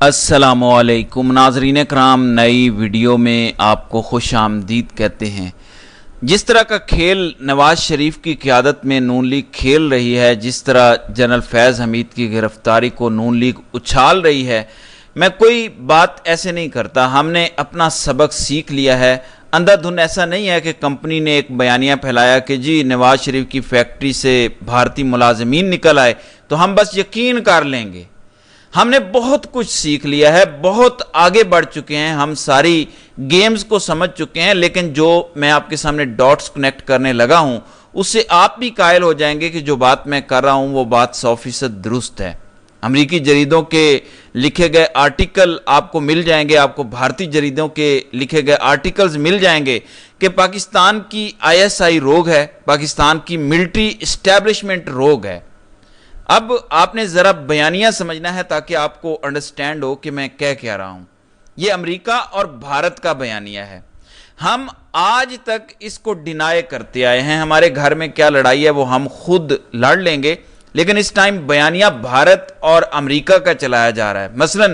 السلام علیکم ناظرین کرام، نئی ویڈیو میں آپ کو خوش آمدید کہتے ہیں۔ جس طرح کا کھیل نواز شریف کی قیادت میں نون لیگ کھیل رہی ہے، جس طرح جنرل فیض حمید کی گرفتاری کو نون لیگ اچھال رہی ہے، میں کوئی بات ایسے نہیں کرتا۔ ہم نے اپنا سبق سیکھ لیا ہے۔ اندھا دھند ایسا نہیں ہے کہ کمپنی نے ایک بیانیہ پھیلایا کہ جی نواز شریف کی فیکٹری سے بھارتی ملازمین نکل آئے تو ہم بس یقین کر لیں گے۔ ہم نے بہت کچھ سیکھ لیا ہے، بہت آگے بڑھ چکے ہیں، ہم ساری گیمز کو سمجھ چکے ہیں، لیکن جو میں آپ کے سامنے ڈاٹس کنیکٹ کرنے لگا ہوں اس سے آپ بھی قائل ہو جائیں گے کہ جو بات میں کر رہا ہوں وہ بات 100% درست ہے۔ امریکی جریدوں کے لکھے گئے آرٹیکل آپ کو مل جائیں گے، آپ کو بھارتی جریدوں کے لکھے گئے آرٹیکلز مل جائیں گے کہ پاکستان کی ISI روگ ہے، پاکستان کی ملٹری اسٹیبلشمنٹ روگ ہے۔ اب آپ نے ذرا بیانیہ سمجھنا ہے تاکہ آپ کو انڈرسٹینڈ ہو کہ میں کیا رہا ہوں۔ یہ امریکہ اور بھارت کا بیانیہ ہے۔ ہم آج تک اس کو ڈینائی کرتے آئے ہیں، ہمارے گھر میں کیا لڑائی ہے وہ ہم خود لڑ لیں گے، لیکن اس ٹائم بیانیہ بھارت اور امریکہ کا چلایا جا رہا ہے۔ مثلا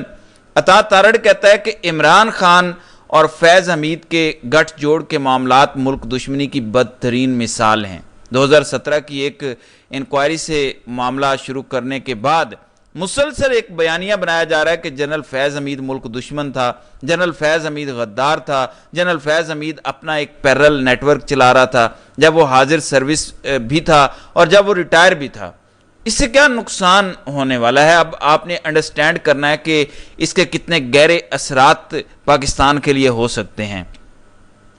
عطا تارڑ کہتا ہے کہ عمران خان اور فیض حمید کے گٹھ جوڑ کے معاملات ملک دشمنی کی بدترین مثال ہیں۔ 2017 کی ایک انکوائری سے معاملہ شروع کرنے کے بعد مسلسل ایک بیانیہ بنایا جا رہا ہے کہ جنرل فیض حمید ملک دشمن تھا، جنرل فیض حمید غدار تھا، جنرل فیض حمید اپنا ایک پیرل نیٹ ورک چلا رہا تھا جب وہ حاضر سروس بھی تھا اور جب وہ ریٹائر بھی تھا۔ اس سے کیا نقصان ہونے والا ہے؟ اب آپ نے انڈرسٹینڈ کرنا ہے کہ اس کے کتنے گہرے اثرات پاکستان کے لیے ہو سکتے ہیں۔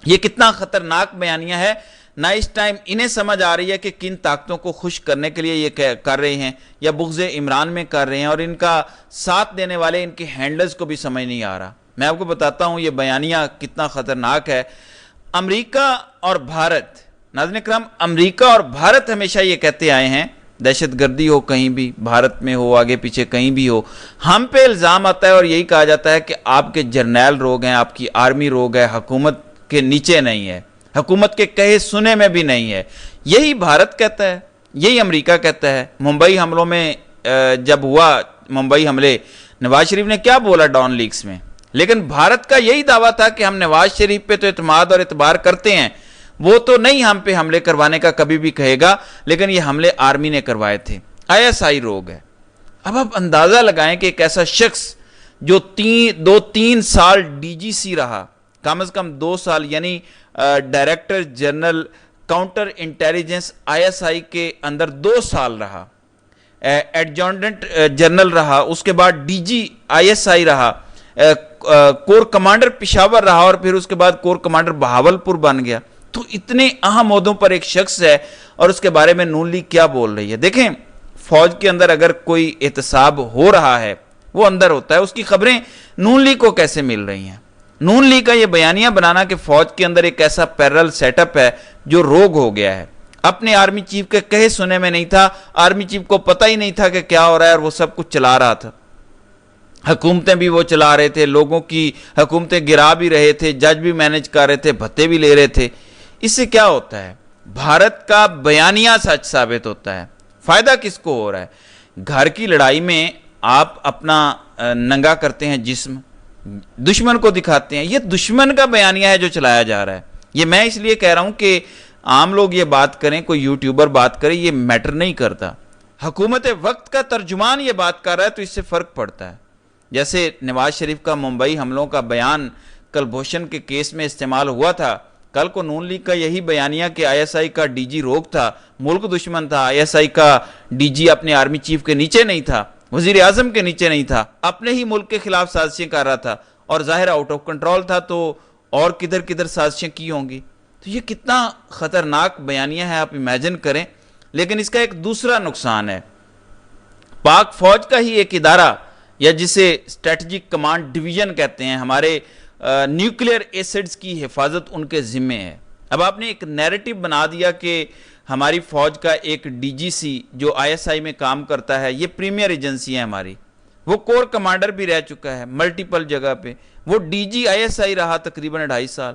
یہ کتنا خطرناک بیانیہ ہے، نہ اس ٹائم انہیں سمجھ آ رہی ہے کہ کن طاقتوں کو خوش کرنے کے لیے یہ کر رہے ہیں یا بغض عمران میں کر رہے ہیں، اور ان کا ساتھ دینے والے ان کے ہینڈلز کو بھی سمجھ نہیں آ رہا۔ میں آپ کو بتاتا ہوں یہ بیانیہ کتنا خطرناک ہے۔ امریکہ اور بھارت، ناظرین کرام، امریکہ اور بھارت ہمیشہ یہ کہتے آئے ہیں دہشت گردی ہو کہیں بھی، بھارت میں ہو، آگے پیچھے کہیں بھی ہو، ہم پہ الزام آتا ہے اور یہی کہا جاتا ہے کہ آپ کے جرنیل روگ ہیں، آپ کی آرمی روگ ہے، حکومت کے نیچے نہیں ہے، حکومت کے کہے سنے میں بھی نہیں ہے۔ یہی بھارت کہتا ہے، یہی امریکہ کہتا ہے۔ ممبئی حملوں میں جب ہوا ممبئی حملے، نواز شریف نے کیا بولا ڈان لیکس میں؟ لیکن بھارت کا یہی دعویٰ تھا کہ ہم نواز شریف پہ تو اعتماد اور اعتبار کرتے ہیں، وہ تو نہیں ہم پہ حملے کروانے کا کبھی بھی کہے گا، لیکن یہ حملے آرمی نے کروائے تھے۔ ISI روگ ہے۔ اب آپ اندازہ لگائیں کہ ایک ایسا شخص جو 2-3 سال DGC رہا، کم از کم 2 سال، یعنی director general counter intelligence ISI کے اندر 2 سال رہا، ایڈجنٹ جنرل رہا، اس کے بعد DG ISI رہا، کور کمانڈر پشاور رہا، اور پھر اس کے بعد کور کمانڈر بہاولپور بن گیا۔ تو اتنے اہم عہدوں پر ایک شخص ہے اور اس کے بارے میں نون لیگ کیا بول رہی ہے؟ دیکھیں، فوج کے اندر اگر کوئی احتساب ہو رہا ہے وہ اندر ہوتا ہے، اس کی خبریں نون لیگ کو کیسے مل رہی ہیں؟ نون لیگ کا یہ بیانیہ بنانا کہ فوج کے اندر ایک ایسا پیرل سیٹ اپ ہے جو روگ ہو گیا ہے، اپنے آرمی چیف کے کہے سنے میں نہیں تھا، آرمی چیف کو پتہ ہی نہیں تھا کہ کیا ہو رہا ہے، اور وہ سب کچھ چلا رہا تھا۔ حکومتیں بھی وہ چلا رہے تھے، لوگوں کی حکومتیں گرا بھی رہے تھے، جج بھی مینج کر رہے تھے، بھتے بھی لے رہے تھے۔ اس سے کیا ہوتا ہے؟ بھارت کا بیانیہ سچ ثابت ہوتا ہے۔ فائدہ کس کو ہو رہا ہے؟ گھر کی لڑائی میں آپ اپنا ننگا کرتے ہیں جسم، دشمن کو دکھاتے ہیں، یہ دشمن کا بیانیہ ہے جو چلایا جا رہا ہے۔ یہ میں اس لیے کہہ رہا ہوں کہ عام لوگ یہ بات کریں، کوئی یوٹیوبر بات کرے، یہ میٹر نہیں کرتا۔ حکومت وقت کا ترجمان یہ بات کر رہا ہے تو اس سے فرق پڑتا ہے۔ جیسے نواز شریف کا ممبئی حملوں کا بیان کلبھوشن کے کیس میں استعمال ہوا تھا، کل کو نون لیگ کا یہی بیانیہ کہ ISI کا DG روگ تھا، ملک دشمن تھا، ISI کا DG اپنے آرمی چیف کے نیچے نہیں تھا، وزیر اعظم کے نیچے نہیں تھا، اپنے ہی ملک کے خلاف سازشیں کر رہا تھا، اور ظاہر آؤٹ آف کنٹرول تھا، تو اور کدھر کدھر سازشیں کی ہوں گی۔ تو یہ کتنا خطرناک بیانیہ ہے، آپ امیجن کریں۔ لیکن اس کا ایک دوسرا نقصان ہے۔ پاک فوج کا ہی ایک ادارہ، یا جسے اسٹریٹجک کمانڈ ڈویژن کہتے ہیں، ہمارے نیوکلیئر ایسڈز کی حفاظت ان کے ذمے ہے۔ اب آپ نے ایک نیریٹو بنا دیا کہ ہماری فوج کا ایک DGC جو ISI میں کام کرتا ہے، یہ پریمیئر ایجنسی ہے ہماری، وہ کور کمانڈر بھی رہ چکا ہے ملٹیپل جگہ پہ، وہ DG ISI رہا تقریباً 2.5 سال،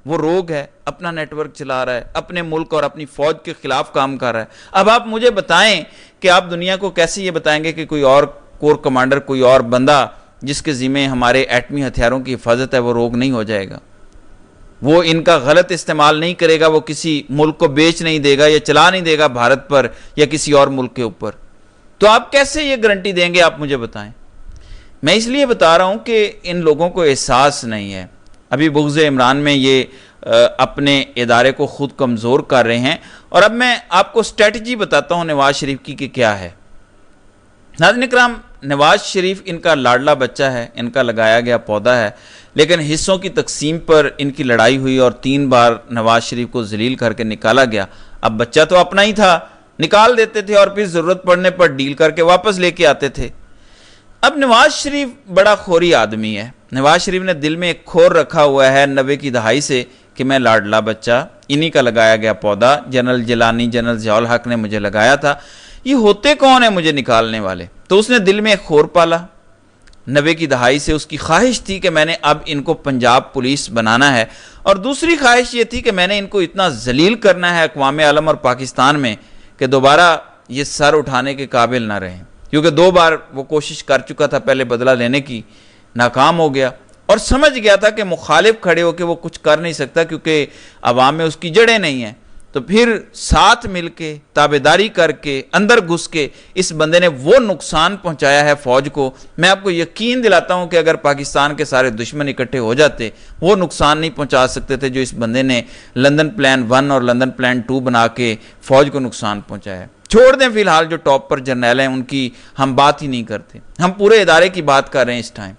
وہ روگ ہے، اپنا نیٹ ورک چلا رہا ہے، اپنے ملک اور اپنی فوج کے خلاف کام کر رہا ہے۔ اب آپ مجھے بتائیں کہ آپ دنیا کو کیسے یہ بتائیں گے کہ کوئی اور کور کمانڈر، کوئی اور بندہ جس کے ذمے ہمارے ایٹمی ہتھیاروں کی حفاظت ہے وہ روک نہیں ہو جائے گا، وہ ان کا غلط استعمال نہیں کرے گا، وہ کسی ملک کو بیچ نہیں دے گا یا چلا نہیں دے گا بھارت پر یا کسی اور ملک کے اوپر، تو آپ کیسے یہ گارنٹی دیں گے؟ آپ مجھے بتائیں۔ میں اس لیے بتا رہا ہوں کہ ان لوگوں کو احساس نہیں ہے۔ ابھی بغض عمران میں یہ اپنے ادارے کو خود کمزور کر رہے ہیں، اور اب میں آپ کو اسٹریٹجی بتاتا ہوں نواز شریف کی کہ کیا ہے۔ ناظرین اکرام، نواز شریف ان کا لاڈلا بچہ ہے، ان کا لگایا گیا پودا ہے، لیکن حصوں کی تقسیم پر ان کی لڑائی ہوئی اور 3 بار نواز شریف کو ذلیل کر کے نکالا گیا۔ اب بچہ تو اپنا ہی تھا، نکال دیتے تھے اور پھر ضرورت پڑنے پر ڈیل کر کے واپس لے کے آتے تھے۔ اب نواز شریف بڑا خوری آدمی ہے۔ نواز شریف نے دل میں ایک کھور رکھا ہوا ہے 90 کی دہائی سے کہ میں لاڈلا بچہ، انہی کا لگایا گیا پودا، جنرل جیلانی، جنرل ضیاء الحق نے مجھے لگایا تھا، یہ ہوتے کون ہیں مجھے نکالنے والے؟ تو اس نے دل میں ایک کھور پالا۔ 90 کی دہائی سے اس کی خواہش تھی کہ میں نے اب ان کو پنجاب پولیس بنانا ہے، اور دوسری خواہش یہ تھی کہ میں نے ان کو اتنا ذلیل کرنا ہے اقوام عالم اور پاکستان میں کہ دوبارہ یہ سر اٹھانے کے قابل نہ رہیں، کیونکہ 2 بار وہ کوشش کر چکا تھا پہلے بدلہ لینے کی، ناکام ہو گیا، اور سمجھ گیا تھا کہ مخالف کھڑے ہو کے وہ کچھ کر نہیں سکتا کیونکہ عوام میں اس کی جڑیں نہیں ہیں۔ تو پھر ساتھ مل کے تابعداری کر کے اندر گھس کے اس بندے نے وہ نقصان پہنچایا ہے فوج کو۔ میں آپ کو یقین دلاتا ہوں کہ اگر پاکستان کے سارے دشمن اکٹھے ہو جاتے وہ نقصان نہیں پہنچا سکتے تھے جو اس بندے نے لندن پلان 1 اور لندن پلان 2 بنا کے فوج کو نقصان پہنچایا ہے۔ چھوڑ دیں فی الحال جو ٹاپ پر جرنیل ہیں ان کی ہم بات ہی نہیں کرتے، ہم پورے ادارے کی بات کر رہے ہیں اس ٹائم۔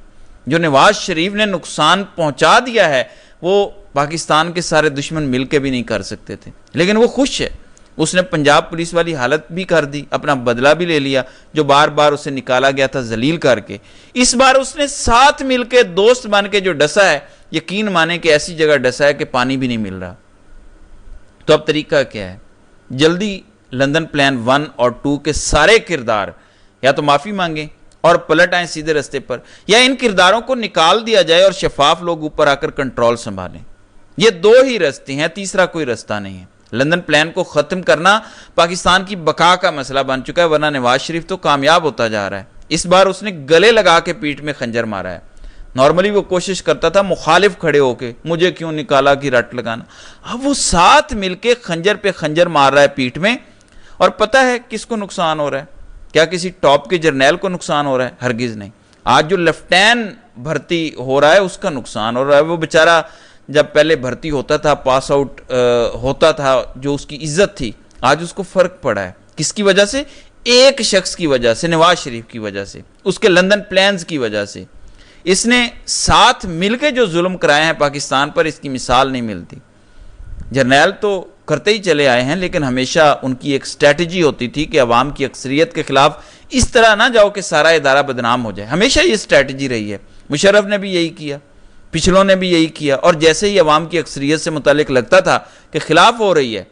جو نواز شریف نے نقصان پہنچا دیا ہے وہ پاکستان کے سارے دشمن مل کے بھی نہیں کر سکتے تھے، لیکن وہ خوش ہے۔ اس نے پنجاب پولیس والی حالت بھی کر دی، اپنا بدلہ بھی لے لیا جو بار بار اسے نکالا گیا تھا ذلیل کر کے۔ اس بار اس نے ساتھ مل کے دوست بن کے جو ڈسا ہے، یقین مانے کہ ایسی جگہ ڈسا ہے کہ پانی بھی نہیں مل رہا۔ تو اب طریقہ کیا ہے؟ جلدی لندن پلان 1 اور 2 کے سارے کردار یا تو معافی مانگیں اور پلٹ آئیں سیدھے رستے پر، یا ان کرداروں کو نکال دیا جائے اور شفاف لوگ اوپر آ کر کنٹرول سنبھالیں۔ یہ 2 ہی رستے ہیں، تیسرا کوئی رستہ نہیں ہے۔ لندن پلان کو ختم کرنا پاکستان کی بقا کا مسئلہ بن چکا ہے، ورنہ نواز شریف تو کامیاب ہوتا جا رہا ہے۔ اس بار اس نے گلے لگا کے پیٹھ میں خنجر مارا ہے۔ نارملی وہ کوشش کرتا تھا مخالف کھڑے ہو کے مجھے کیوں نکالا کی رٹ لگانا، اب وہ ساتھ مل کے خنجر پہ خنجر مار رہا ہے پیٹھ میں، اور پتہ ہے کس کو نقصان ہو رہا ہے؟ کیا کسی ٹاپ کے جرنیل کو نقصان ہو رہا ہے؟ ہرگز نہیں۔ آج جو لیفٹیننٹ بھرتی ہو رہا ہے اس کا نقصان ہو رہا ہے۔ وہ بیچارہ جب پہلے بھرتی ہوتا تھا، پاس آؤٹ ہوتا تھا، جو اس کی عزت تھی، آج اس کو فرق پڑا ہے۔ کس کی وجہ سے؟ ایک شخص کی وجہ سے، نواز شریف کی وجہ سے، اس کے لندن پلانز کی وجہ سے۔ اس نے ساتھ مل کے جو ظلم کرائے ہیں پاکستان پر، اس کی مثال نہیں ملتی۔ جرنیل تو کرتے ہی چلے آئے ہیں، لیکن ہمیشہ ان کی ایک سٹریٹجی ہوتی تھی کہ عوام کی اکثریت کے خلاف اس طرح نہ جاؤ کہ سارا ادارہ بدنام ہو جائے۔ ہمیشہ یہ سٹریٹجی رہی ہے۔ مشرف نے بھی یہی کیا، پچھلوں نے بھی یہی کیا، اور جیسے ہی عوام کی اکثریت سے متعلق لگتا تھا کہ خلاف ہو رہی ہے،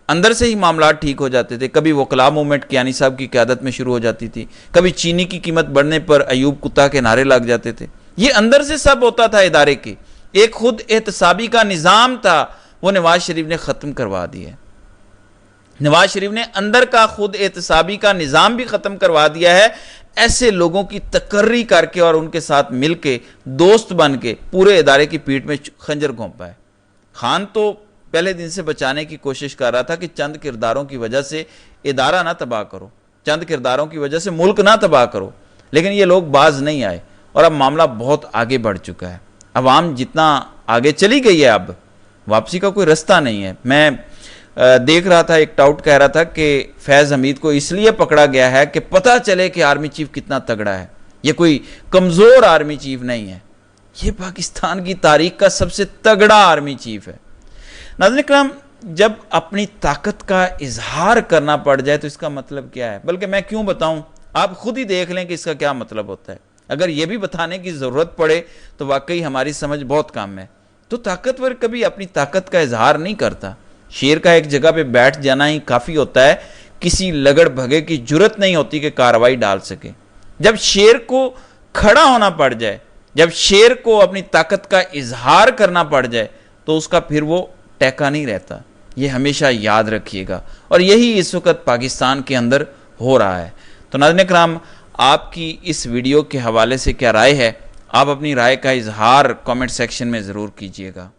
اندر سے ہی معاملات ٹھیک ہو جاتے تھے۔ کبھی وکلاء موومنٹ کیانی صاحب کی قیادت میں شروع ہو جاتی تھی، کبھی چینی کی قیمت بڑھنے پر ایوب کتا کے نعرے لگ جاتے تھے۔ یہ اندر سے سب ہوتا تھا ادارے کے۔ ایک خود احتسابی کا نظام تھا، وہ نواز شریف نے ختم کروا دیا ہے۔ نواز شریف نے اندر کا خود احتسابی کا نظام بھی ختم کروا دیا ہے، ایسے لوگوں کی تقرری کر کے اور ان کے ساتھ مل کے دوست بن کے پورے ادارے کی پیٹھ میں خنجر گھونپا ہے۔ خان تو پہلے دن سے بچانے کی کوشش کر رہا تھا کہ چند کرداروں کی وجہ سے ادارہ نہ تباہ کرو، چند کرداروں کی وجہ سے ملک نہ تباہ کرو، لیکن یہ لوگ باز نہیں آئے، اور اب معاملہ بہت آگے بڑھ چکا ہے۔ عوام جتنا آگے چلی گئی ہے، اب واپسی کا کوئی رستہ نہیں ہے۔ میں دیکھ رہا تھا، ایک ٹاؤٹ کہہ رہا تھا کہ فیض حمید کو اس لیے پکڑا گیا ہے کہ پتہ چلے کہ آرمی چیف کتنا تگڑا ہے، یہ کوئی کمزور آرمی چیف نہیں ہے، یہ پاکستان کی تاریخ کا سب سے تگڑا آرمی چیف ہے۔ ناظرین اکرام، جب اپنی طاقت کا اظہار کرنا پڑ جائے تو اس کا مطلب کیا ہے؟ بلکہ میں کیوں بتاؤں، آپ خود ہی دیکھ لیں کہ اس کا کیا مطلب ہوتا ہے۔ اگر یہ بھی بتانے کی ضرورت پڑے تو واقعی ہماری سمجھ بہت کم ہے۔ تو طاقتور کبھی اپنی طاقت کا اظہار نہیں کرتا۔ شیر کا ایک جگہ پہ بیٹھ جانا ہی کافی ہوتا ہے، کسی لگڑ بھگے کی جرت نہیں ہوتی کہ کارروائی ڈال سکے۔ جب شیر کو کھڑا ہونا پڑ جائے، جب شیر کو اپنی طاقت کا اظہار کرنا پڑ جائے تو اس کا پھر وہ ٹیکا نہیں رہتا۔ یہ ہمیشہ یاد رکھیے گا، اور یہی اس وقت پاکستان کے اندر ہو رہا ہے۔ تو ناظرین کرام، آپ کی اس ویڈیو کے حوالے سے کیا رائے ہے؟ آپ اپنی رائے کا اظہار کامنٹ سیکشن میں ضرور کیجیے گا۔